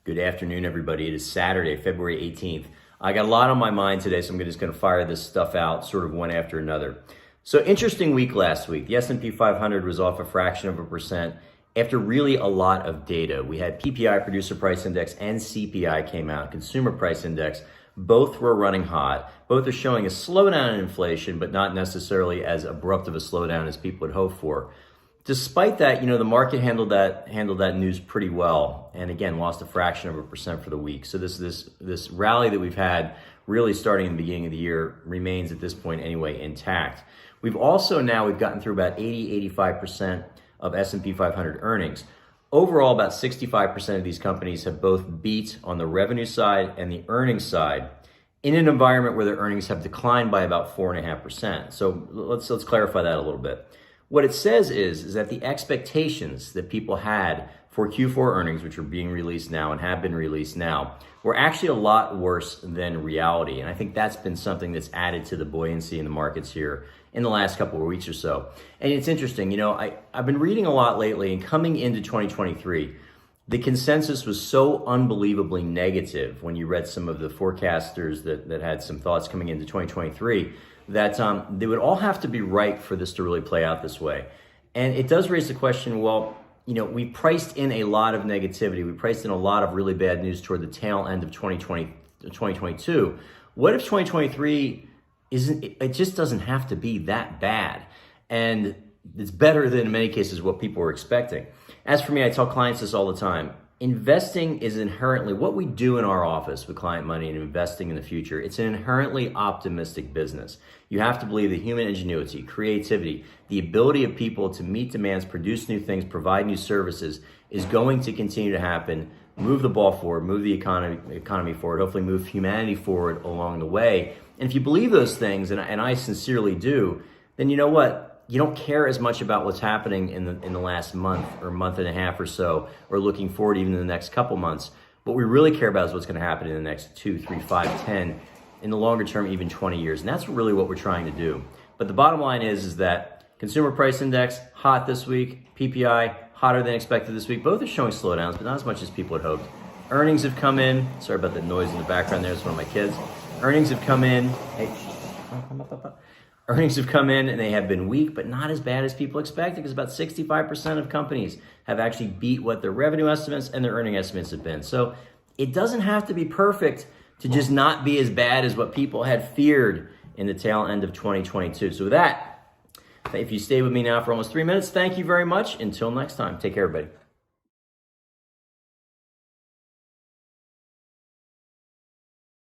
Good afternoon, everybody. It is Saturday, February 18th. I got a lot on my mind today, so I'm just going to fire this stuff out sort of one after another. So interesting week last week. The S&P 500 was off a fraction of a percent after really a lot of data. We had PPI, Producer Price Index, and CPI came out, Consumer Price Index. Both were running hot. Both are showing a slowdown in inflation, but not necessarily as abrupt of a slowdown as people would hope for. Despite that, the market handled that news pretty well, and again, lost a fraction of a percent for the week. So this rally that we've had really starting in the beginning of the year remains at this point anyway intact. We've gotten through about 85% of S&P 500 earnings. Overall, about 65% of these companies have both beat on the revenue side and the earnings side in an environment where their earnings have declined by about 4.5%. So let's clarify that a little bit. What it says is that the expectations that people had for Q4 earnings, which are being released now and have been released now, were actually a lot worse than reality. And I think that's been something that's added to the buoyancy in the markets here in the last couple of weeks or so. And it's interesting, I've been reading a lot lately, and coming into 2023, the consensus was so unbelievably negative when you read some of the forecasters that had some thoughts coming into 2023 that they would all have to be right for this to really play out this way. And it does raise the question, we priced in a lot of negativity. We priced in a lot of really bad news toward the tail end of 2022. What if 2023 it just doesn't have to be that bad? And it's better than in many cases what people were expecting. As for me, I tell clients this all the time. Investing is inherently what we do in our office with client money and investing in the future. It's an inherently optimistic business. You have to believe that human ingenuity, creativity, the ability of people to meet demands, produce new things, provide new services is going to continue to happen, move the ball forward, move the economy forward, hopefully move humanity forward along the way. And if you believe those things, and I sincerely do, then you know what? You don't care as much about what's happening in the last month or month and a half or so, or looking forward even in the next couple months. What we really care about is what's going to happen in the next 2, 3, 5, 10, in the longer term, even 20 years. And that's really what we're trying to do. But the bottom line is that Consumer Price Index, hot this week. PPI, hotter than expected this week. Both are showing slowdowns, but not as much as people had hoped. Earnings have come in. Sorry about the noise in the background there. It's one of my kids. Earnings have come in. Hey, Earnings have come in and they have been weak, but not as bad as people expected, because about 65% of companies have actually beat what their revenue estimates and their earning estimates have been. So it doesn't have to be perfect to just not be as bad as what people had feared in the tail end of 2022. So with that, if you stay with me now for almost 3 minutes, thank you very much. Until next time, take care, everybody.